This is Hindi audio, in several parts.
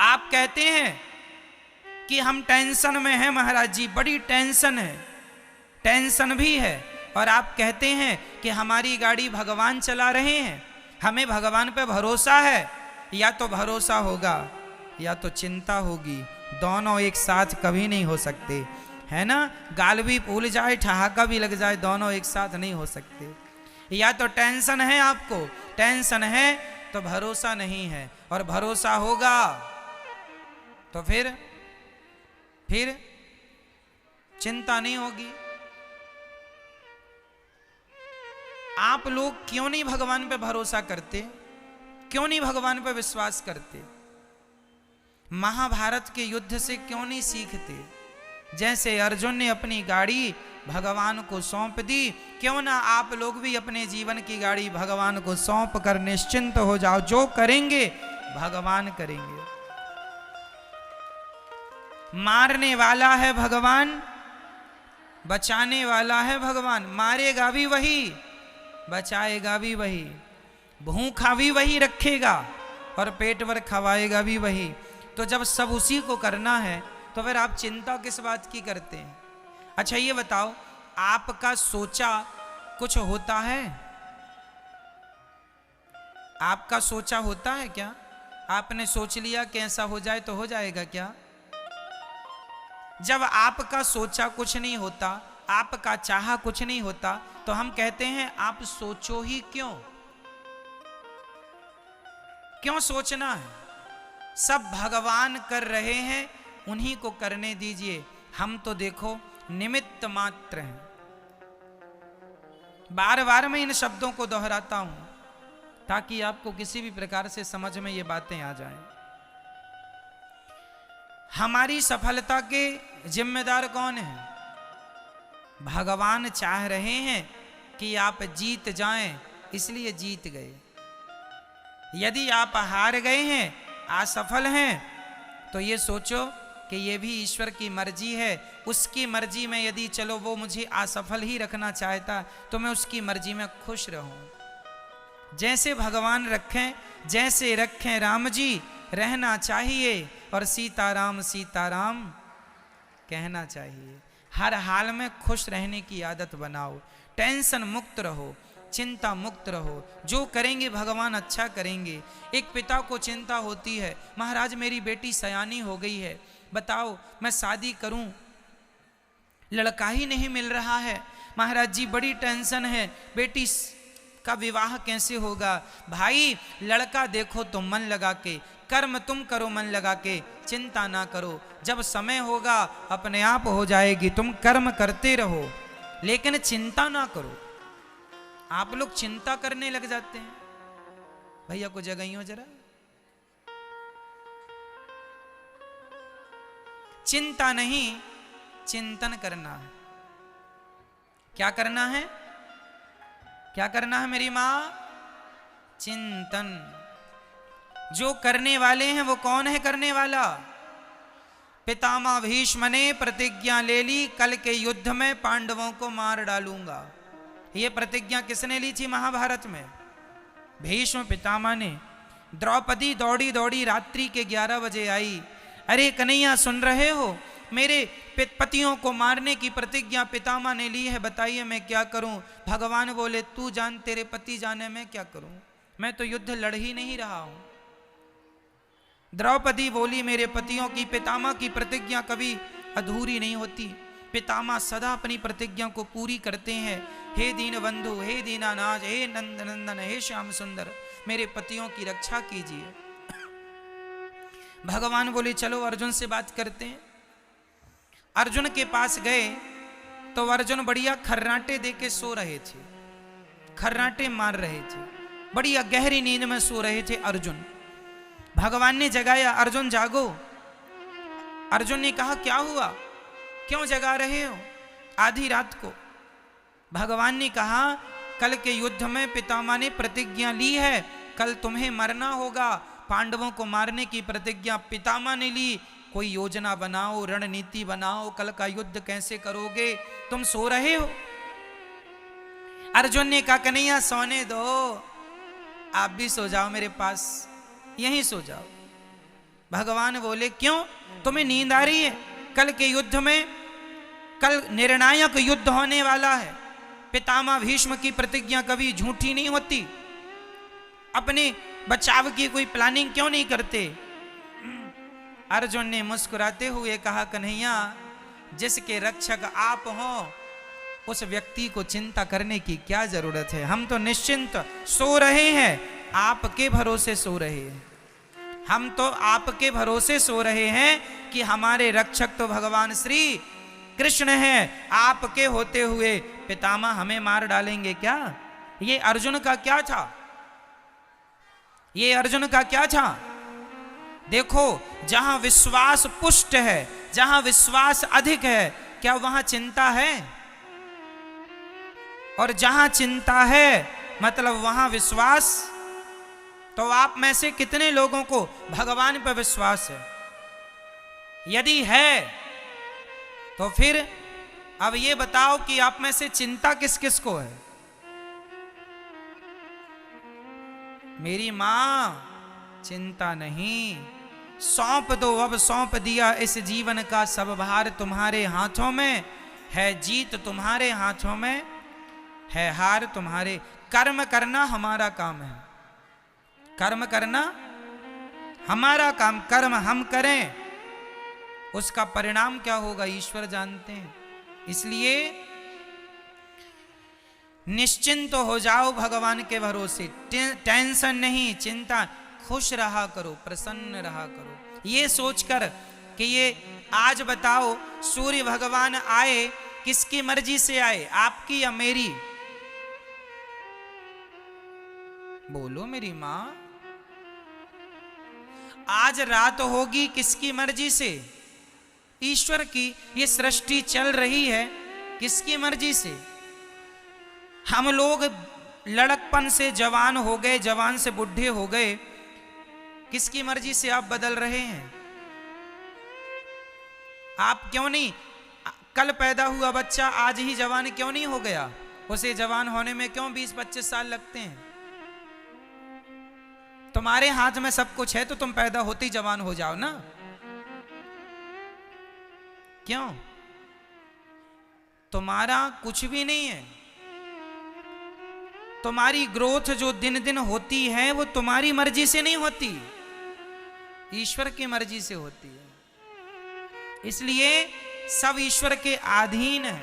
आप कहते हैं कि हम टेंशन में हैं महाराज जी, बड़ी टेंशन है, टेंशन भी है, और आप कहते हैं कि हमारी गाड़ी भगवान चला रहे हैं, हमें भगवान पे भरोसा है। या तो भरोसा होगा या तो चिंता होगी, दोनों एक साथ कभी नहीं हो सकते, है ना। गाल भी फूल जाए, ठहाका भी लग जाए, दोनों एक साथ नहीं हो सकते। या तो टेंशन है, आपको टेंशन है तो भरोसा नहीं है, और भरोसा होगा तो फिर चिंता नहीं होगी। आप लोग क्यों नहीं भगवान पे भरोसा करते, क्यों नहीं भगवान पे विश्वास करते? महाभारत के युद्ध से क्यों नहीं सीखते? जैसे अर्जुन ने अपनी गाड़ी भगवान को सौंप दी, क्यों ना आप लोग भी अपने जीवन की गाड़ी भगवान को सौंप कर निश्चिंत हो जाओ, जो करेंगे भगवान करेंगे। मारने वाला है भगवान, बचाने वाला है भगवान। मारेगा भी वही, बचाएगा भी वही, भूखा भी वही रखेगा और पेट भर खवाएगा भी वही। तो जब सब उसी को करना है तो फिर आप चिंता किस बात की करते हैं? अच्छा ये बताओ, आपका सोचा कुछ होता है? आपका सोचा होता है क्या? आपने सोच लिया कि ऐसा हो जाए तो हो जाएगा क्या? जब आपका सोचा कुछ नहीं होता, आपका चाहा कुछ नहीं होता, तो हम कहते हैं आप सोचो ही क्यों? क्यों सोचना है? सब भगवान कर रहे हैं, उन्हीं को करने दीजिए, हम तो देखो निमित्त मात्र हैं। बार बार मैं इन शब्दों को दोहराता हूं ताकि आपको किसी भी प्रकार से समझ में ये बातें आ जाएं। हमारी सफलता के जिम्मेदार कौन है? भगवान चाह रहे हैं कि आप जीत जाएं, इसलिए जीत गए। यदि आप हार गए हैं, असफल हैं, तो ये सोचो कि ये भी ईश्वर की मर्जी है। उसकी मर्जी में यदि चलो वो मुझे असफल ही रखना चाहता तो मैं उसकी मर्जी में खुश रहूं। जैसे भगवान रखें, जैसे रखें राम जी, रहना चाहिए, और सीताराम सीताराम कहना चाहिए। हर हाल में खुश रहने की आदत बनाओ, टेंशन मुक्त रहो, चिंता मुक्त रहो, जो करेंगे भगवान अच्छा करेंगे। एक पिता को चिंता होती है, महाराज मेरी बेटी सयानी हो गई है, बताओ मैं शादी करूं, लड़का ही नहीं मिल रहा है, महाराज जी बड़ी टेंशन है, बेटी का विवाह कैसे होगा? भाई लड़का देखो तो मन लगा के, कर्म तुम करो मन लगा के, चिंता ना करो, जब समय होगा अपने आप हो जाएगी। तुम कर्म करते रहो लेकिन चिंता ना करो। आप लोग चिंता करने लग जाते हैं। भैया को जगाइयो जरा। चिंता नहीं, चिंतन करना है। क्या करना है? क्या करना है मेरी मां? चिंतन। जो करने वाले हैं वो कौन है करने वाला? पितामह भीष्म ने प्रतिज्ञा ले ली, कल के युद्ध में पांडवों को मार डालूंगा। ये प्रतिज्ञा किसने ली थी महाभारत में? भीष्म पितामह ने। द्रौपदी दौड़ी दौड़ी रात्रि के 11 बजे आई, अरे कन्हैया सुन रहे हो, मेरे पतियों को मारने की प्रतिज्ञा पितामह ने ली है, बताइए मैं क्या करूं? भगवान बोले तू जान, तेरे पति जाने मैं क्या करूं, मैं तो युद्ध लड़ ही नहीं रहा हूं। द्रौपदी बोली मेरे पतियों की, पितामह की प्रतिज्ञा कभी अधूरी नहीं होती, पितामह सदा अपनी प्रतिज्ञा को पूरी करते हैं। हे दीन बंधु, हे दीनानाथ, हे नंद नंदन, हे श्याम सुंदर, मेरे पतियों की रक्षा कीजिए। भगवान बोले चलो अर्जुन से बात करते हैं। अर्जुन के पास गए तो अर्जुन बढ़िया खर्राटे दे के सो रहे थे, खर्राटे मार रहे थे, बढ़िया गहरी नींद में सो रहे थे अर्जुन। भगवान ने जगाया, अर्जुन जागो। अर्जुन ने कहा क्या हुआ, क्यों जगा रहे हो आधी रात को? भगवान ने कहा कल के युद्ध में पितामह ने प्रतिज्ञा ली है, कल तुम्हें मरना होगा, पांडवों को मारने की प्रतिज्ञा पितामह ने ली, कोई योजना बनाओ, रणनीति बनाओ, कल का युद्ध कैसे करोगे? तुम सो रहे हो। अर्जुन ने कहा कन्हैया सोने दो, आप भी सो जाओ मेरे पास, यहीं सो जाओ। भगवान बोले क्यों, तुम्हें नींद आ रही है? कल के युद्ध में, कल निर्णायक युद्ध होने वाला है। पितामह भीष्म की प्रतिज्ञा कभी झूठी नहीं होती। अपने बचाव की कोई प्लानिंग क्यों नहीं करते? अर्जुन ने मुस्कुराते हुए कहा, कन्हैया, जिसके रक्षक आप हो उस व्यक्ति को चिंता करने की क्या जरूरत है? हम तो निश्चिंत सो रहे हैं, आपके भरोसे सो रहे हैं। हम तो आपके भरोसे सो रहे हैं कि हमारे रक्षक तो भगवान श्री कृष्ण हैं। आपके होते हुए पितामह हमें मार डालेंगे क्या? ये अर्जुन का क्या था? ये अर्जुन का क्या था? देखो, जहां विश्वास पुष्ट है, जहां विश्वास अधिक है, क्या वहां चिंता है? और जहां चिंता है मतलब वहां विश्वास। तो आप में से कितने लोगों को भगवान पर विश्वास है? यदि है तो फिर अब ये बताओ कि आप में से चिंता किस किस को है? मेरी मां, चिंता नहीं, सौंप दो, अब सौंप दिया इस जीवन का सब भार तुम्हारे हाथों में है। जीत तुम्हारे हाथों में है, हार तुम्हारे। कर्म करना हमारा काम है, कर्म करना हमारा काम। कर्म हम करें, उसका परिणाम क्या होगा ईश्वर जानते हैं। इसलिए निश्चिंत हो जाओ भगवान के भरोसे। टेंशन नहीं, चिंता, खुश रहा करो, प्रसन्न रहा करो। ये सोचकर कि ये आज बताओ सूर्य भगवान आए, किसकी मर्जी से आए, आपकी या मेरी? बोलो मेरी मां। आज रात होगी किसकी मर्जी से? ईश्वर की। ये सृष्टि चल रही है किसकी मर्जी से? हम लोग लड़कपन से जवान हो गए, जवान से बुढ़े हो गए, किसकी मर्जी से आप बदल रहे हैं? आप क्यों नहीं, कल पैदा हुआ बच्चा आज ही जवान क्यों नहीं हो गया? उसे जवान होने में क्यों 20-25 साल लगते हैं? तुम्हारे हाथ में सब कुछ है तो तुम पैदा होते ही जवान हो जाओ ना। क्यों? तुम्हारा कुछ भी नहीं है। तुम्हारी ग्रोथ जो दिन दिन होती है वो तुम्हारी मर्जी से नहीं होती, ईश्वर की मर्जी से होती है। इसलिए सब ईश्वर के अधीन है।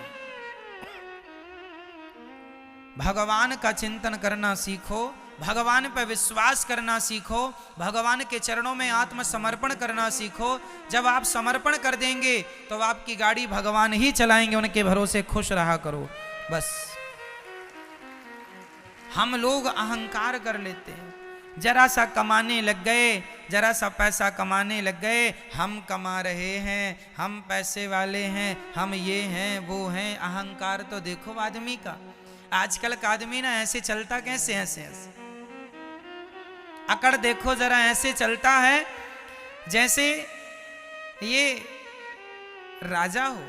भगवान का चिंतन करना सीखो, भगवान पर विश्वास करना सीखो, भगवान के चरणों में आत्मसमर्पण करना सीखो। जब आप समर्पण कर देंगे तो आपकी गाड़ी भगवान ही चलाएंगे, उनके भरोसे खुश रहा करो बस। हम लोग अहंकार कर लेते हैं, जरा सा कमाने लग गए, जरा सा पैसा कमाने लग गए, हम कमा रहे हैं, हम पैसे वाले हैं, हम ये हैं वो हैं। अहंकार तो देखो आदमी का, आजकल का आदमी ना ऐसे चलता कैसे, ऐसे ऐसे अकड़ देखो जरा, ऐसे चलता है जैसे ये राजा हो,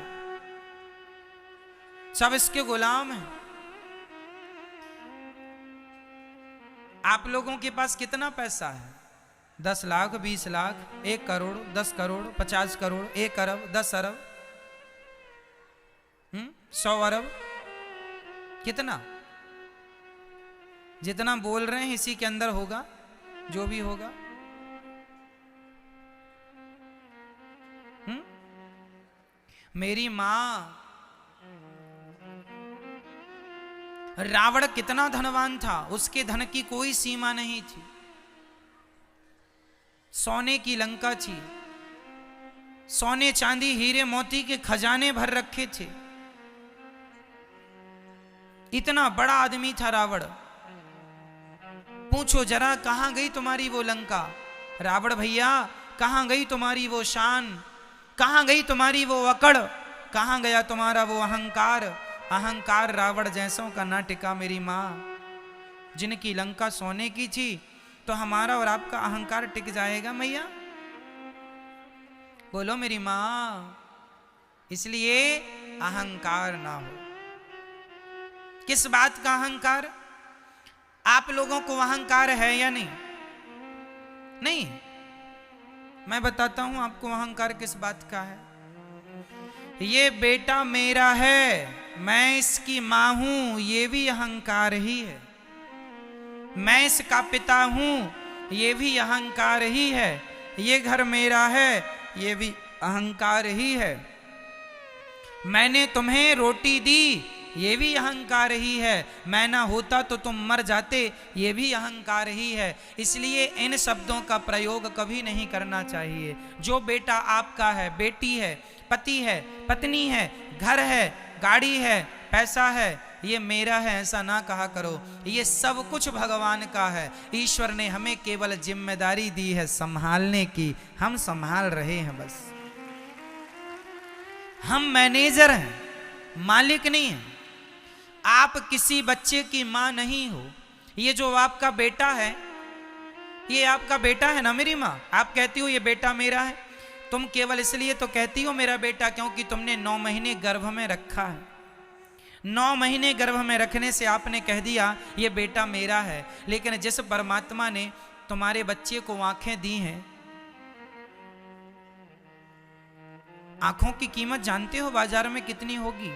सब इसके गुलाम हैं। आप लोगों के पास कितना पैसा है? 10 लाख, 20 लाख, 1 करोड़, 10 करोड़, 50 करोड़, 1 अरब, 10 अरब, 100 अरब, कितना? जितना बोल रहे हैं इसी के अंदर होगा जो भी होगा। मेरी मां, रावण कितना धनवान था, उसके धन की कोई सीमा नहीं थी। सोने की लंका थी, सोने चांदी हीरे मोती के खजाने भर रखे थे। इतना बड़ा आदमी था रावण। पूछो जरा कहां गई तुम्हारी वो लंका? रावण भैया कहां गई तुम्हारी वो शान? कहां गई तुम्हारी वो अकड़? कहां गया तुम्हारा वो अहंकार? अहंकार रावण जैसों का ना टिका मेरी मां। जिनकी लंका सोने की थी तो हमारा और आपका अहंकार टिक जाएगा मैया? बोलो मेरी मां। इसलिए अहंकार ना हो। किस बात का अहंकार? आप लोगों को अहंकार है या नहीं? नहीं। मैं बताता हूं आपको अहंकार किस बात का है। ये बेटा मेरा है, मैं इसकी मां हूं, ये भी अहंकार ही है। मैं इसका पिता हूं, ये भी अहंकार ही है। ये घर मेरा है, ये भी अहंकार ही है। मैंने तुम्हें रोटी दी, ये भी अहंकार ही है। मैं ना होता तो तुम मर जाते, ये भी अहंकार ही है। इसलिए इन शब्दों का प्रयोग कभी नहीं करना चाहिए। जो बेटा आपका है, बेटी है, पति है, पत्नी है, घर है, गाड़ी है, पैसा है, ये मेरा है ऐसा ना कहा करो। ये सब कुछ भगवान का है। ईश्वर ने हमें केवल जिम्मेदारी दी है संभालने की, हम संभाल रहे हैं बस। हम मैनेजर हैं, मालिक नहीं हैं। आप किसी बच्चे की मां नहीं हो। ये जो आपका बेटा है, ये आपका बेटा है ना मेरी मां। आप कहती हो ये बेटा मेरा है, तुम केवल इसलिए तो कहती हो मेरा बेटा क्योंकि तुमने 9 महीने गर्भ में रखा है। 9 महीने गर्भ में रखने से आपने कह दिया ये बेटा मेरा है। लेकिन जिस परमात्मा ने तुम्हारे बच्चे को आंखें दी हैं, आंखों की कीमत जानते हो बाजार में कितनी होगी?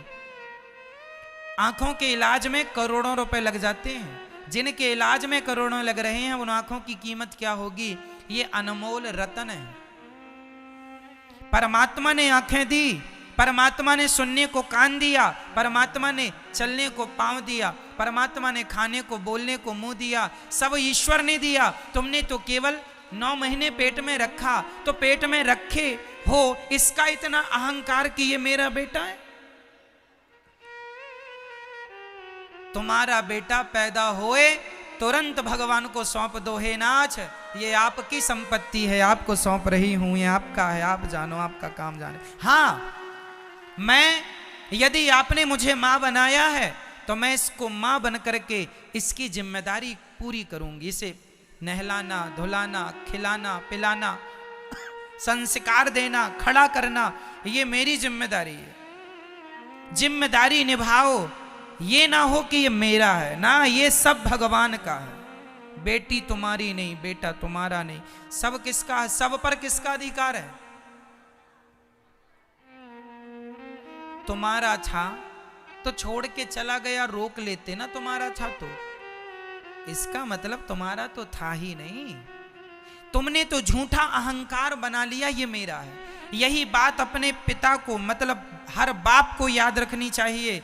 आंखों के इलाज में करोड़ों रुपए लग जाते हैं। जिनके इलाज में करोड़ों लग रहे हैं उन आंखों की कीमत क्या होगी? ये अनमोल रतन है। परमात्मा ने आंखें दी, परमात्मा ने सुनने को कान दिया, परमात्मा ने चलने को पांव दिया, परमात्मा ने खाने को बोलने को मुंह दिया, सब ईश्वर ने दिया। तुमने तो केवल 9 महीने पेट में रखा, तो पेट में रखे हो इसका इतना अहंकार कि ये मेरा बेटा है। तुम्हारा बेटा पैदा होए तुरंत भगवान को सौंप दो, हे नाथ ये आपकी संपत्ति है, आपको सौंप रही हूं, ये आपका है, आप जानो, आपका काम जाने। हाँ, मैं यदि आपने मुझे मां बनाया है तो मैं इसको मां बन करके इसकी जिम्मेदारी पूरी करूंगी। इसे नहलाना, धुलाना, खिलाना, पिलाना, संस्कार देना, खड़ा करना, ये मेरी जिम्मेदारी है। जिम्मेदारी निभाओ। ये ना हो कि ये मेरा है, ना, ये सब भगवान का है। बेटी तुम्हारी नहीं, बेटा तुम्हारा नहीं, सब किसका है? सब पर किसका अधिकार है? तुम्हारा था तो छोड़ के चला गया, रोक लेते ना तुम्हारा था तो। इसका मतलब तुम्हारा तो था ही नहीं। तुमने तो झूठा अहंकार बना लिया ये मेरा है। यही बात अपने पिता को, मतलब हर बाप को याद रखनी चाहिए।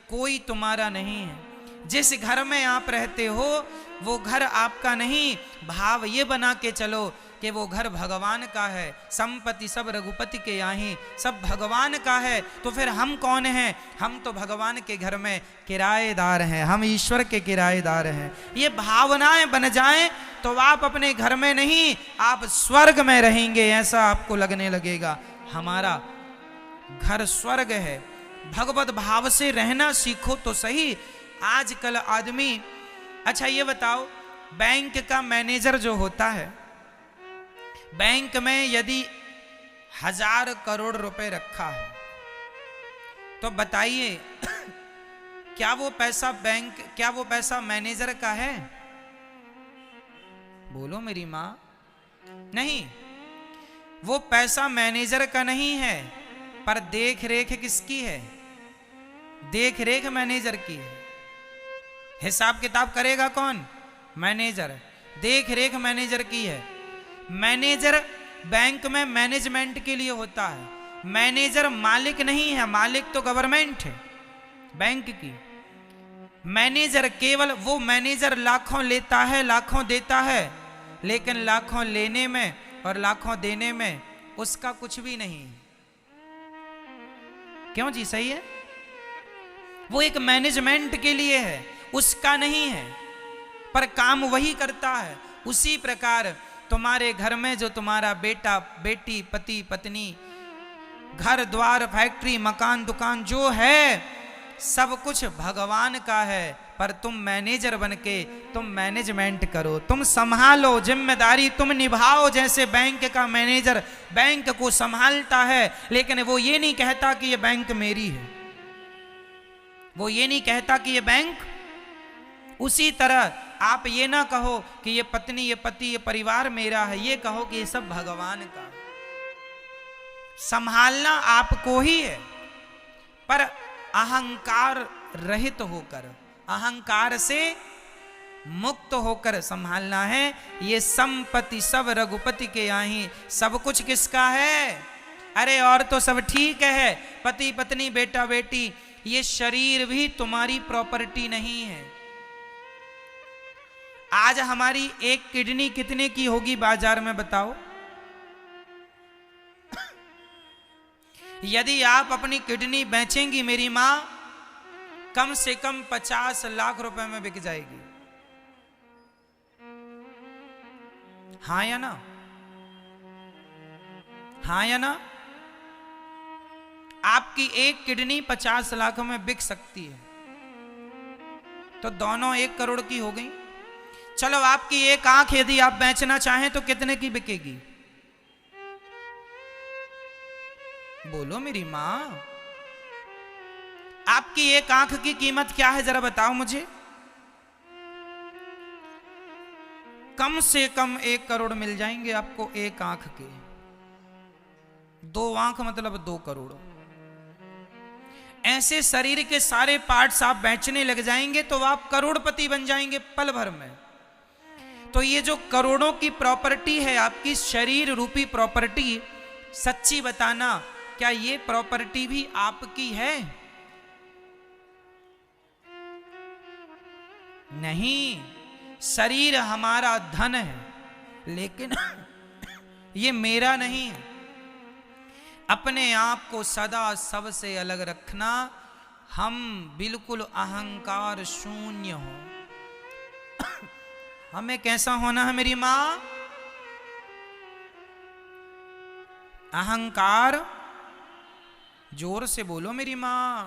कोई तुम्हारा नहीं है। जिस घर में आप रहते हो वो घर आपका नहीं। भाव ये बना के चलो कि वो घर भगवान का है। संपत्ति सब रघुपति के यहाँ, सब भगवान का है। तो फिर हम कौन हैं? हम तो भगवान के घर में किराएदार हैं, हम ईश्वर के किराएदार हैं। ये भावनाएं बन जाएं तो आप अपने घर में नहीं, आप स्वर्ग में रहेंगे, ऐसा आपको लगने लगेगा। हमारा घर स्वर्ग है। भगवत भाव से रहना सीखो तो सही। आजकल आदमी, अच्छा ये बताओ, बैंक का मैनेजर जो होता है, बैंक में यदि 1000 करोड़ रुपए रखा है तो बताइए क्या वो पैसा बैंक, क्या वो पैसा मैनेजर का है? बोलो मेरी मां। नहीं, वो पैसा मैनेजर का नहीं है, पर देख रेख किसकी है? देख रेख मैनेजर की है। हिसाब किताब करेगा कौन? मैनेजर। देख रेख मैनेजर की है। मैनेजर बैंक में मैनेजमेंट के लिए होता है। मैनेजर मालिक नहीं है, मालिक तो गवर्नमेंट है बैंक की। मैनेजर केवल वो मैनेजर लाखों लेता है, लाखों देता है, लेकिन लाखों लेने में और लाखों देने में उसका कुछ भी नहीं। क्यों जी? सही है। वो एक मैनेजमेंट के लिए है, उसका नहीं है, पर काम वही करता है। उसी प्रकार तुम्हारे घर में जो तुम्हारा बेटा, बेटी, पति, पत्नी, घर द्वार, फैक्ट्री, मकान, दुकान जो है, सब कुछ भगवान का है। पर तुम मैनेजर बनके तुम मैनेजमेंट करो, तुम संभालो, जिम्मेदारी तुम निभाओ। जैसे बैंक का मैनेजर बैंक को संभालता है, लेकिन वो ये नहीं कहता कि ये बैंक मेरी है, वो ये नहीं कहता कि ये बैंक। उसी तरह आप ये ना कहो कि ये पत्नी, ये पति, ये परिवार मेरा है, ये कहो कि ये सब भगवान का है। संभालना आपको ही है, पर अहंकार रहित होकर, अहंकार से मुक्त होकर संभालना है। ये संपत्ति सब रघुपति के यहाँ, सब कुछ किसका है? अरे और तो सब ठीक है, पति पत्नी बेटा बेटी, ये शरीर भी तुम्हारी प्रॉपर्टी नहीं है। आज हमारी एक किडनी कितने की होगी बाजार में बताओ? यदि आप अपनी किडनी बेचेंगी मेरी मां, कम से कम 50 लाख रुपए में बिक जाएगी। हाँ या ना? हाँ या ना? आपकी एक किडनी 50 लाख में बिक सकती है, तो दोनों 1 करोड़ की हो गई। चलो आपकी एक आंख यदि आप बेचना चाहें तो कितने की बिकेगी? बोलो मेरी मां, आपकी एक आंख की कीमत क्या है जरा बताओ मुझे। कम से कम 1 करोड़ मिल जाएंगे आपको एक आंख के। 2 आंख मतलब 2 करोड़। ऐसे शरीर के सारे पार्ट्स आप बेचने लग जाएंगे तो आप करोड़पति बन जाएंगे पल भर में। तो ये जो करोड़ों की प्रॉपर्टी है आपकी, शरीर रूपी प्रॉपर्टी, सच्ची बताना क्या ये प्रॉपर्टी भी आपकी है? नहीं, शरीर हमारा धन है, लेकिन ये मेरा नहीं है। अपने आप को सदा सबसे अलग रखना, हम बिल्कुल अहंकार शून्य हो। हमें कैसा होना है मेरी मां? अहंकार, जोर से बोलो मेरी मां,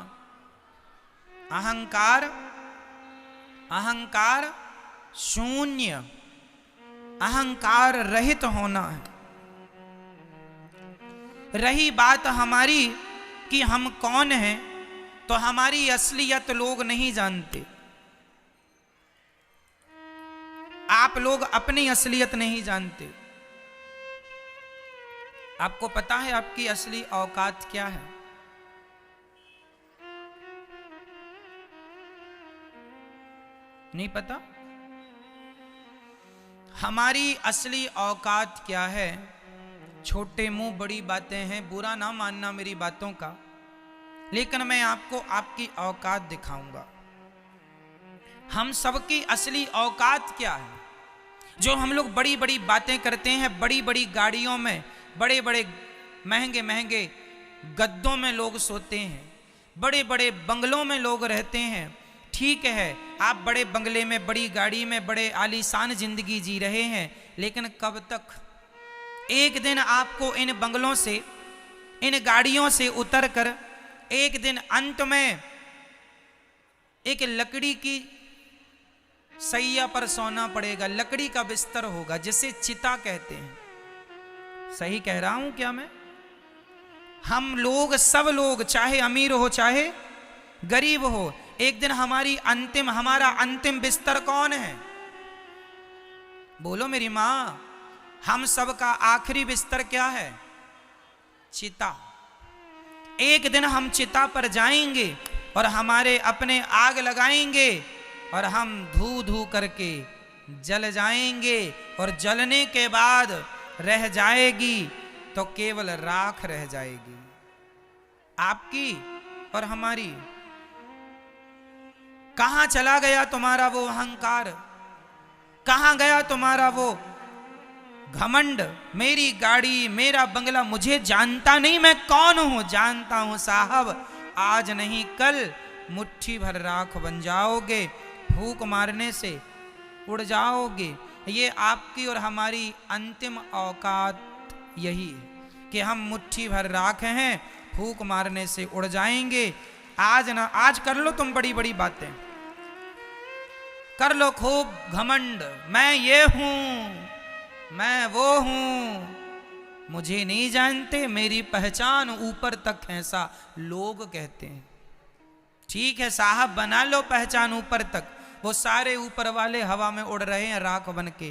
अहंकार, अहंकार शून्य, अहंकार रहित होना है। रही बात हमारी कि हम कौन हैं, तो हमारी असलियत लोग नहीं जानते। आप लोग अपनी असलियत नहीं जानते। आपको पता है आपकी असली औकात क्या है? नहीं पता? हमारी असली औकात क्या है? छोटे मुंह बड़ी बातें हैं, बुरा ना मानना मेरी बातों का, लेकिन मैं आपको आपकी औकात दिखाऊंगा। हम सबकी असली औकात क्या है? जो हम लोग बड़ी बड़ी बातें करते हैं, बड़ी बड़ी गाड़ियों में, बड़े बड़े महंगे महंगे गद्दों में लोग सोते हैं, बड़े बड़े बंगलों में लोग रहते हैं। ठीक है, आप बड़े बंगले में, बड़ी गाड़ी में, बड़े आलीशान जिंदगी जी रहे हैं, लेकिन कब तक? एक दिन आपको इन बंगलों से, इन गाड़ियों से उतरकर एक दिन अंत में एक लकड़ी की सैया पर सोना पड़ेगा। लकड़ी का बिस्तर होगा जिसे चिता कहते हैं। सही कह रहा हूं क्या मैं? हम लोग, सब लोग, चाहे अमीर हो चाहे गरीब हो, एक दिन हमारा अंतिम बिस्तर कौन है? बोलो मेरी मां, हम सबका आखिरी बिस्तर क्या है? चिता। एक दिन हम चिता पर जाएंगे और हमारे अपने आग लगाएंगे और हम धू धू करके जल जाएंगे, और जलने के बाद रह जाएगी तो केवल राख रह जाएगी, आपकी और हमारी। कहां चला गया तुम्हारा वो अहंकार? कहां गया तुम्हारा वो घमंड? मेरी गाड़ी, मेरा बंगला, मुझे जानता नहीं मैं कौन हूं? जानता हूं साहब, आज नहीं कल मुट्ठी भर राख बन जाओगे, फूंक मारने से उड़ जाओगे। ये आपकी और हमारी अंतिम औकात यही है कि हम मुट्ठी भर राख हैं, फूंक मारने से उड़ जाएंगे। आज कर लो तुम बड़ी बड़ी बातें, कर लो खूब घमंड, मैं ये हूं, मैं वो हूं, मुझे नहीं जानते, मेरी पहचान ऊपर तक है, ऐसा लोग कहते हैं। ठीक है साहब, बना लो पहचान ऊपर तक, वो सारे ऊपर वाले हवा में उड़ रहे हैं राख बन के।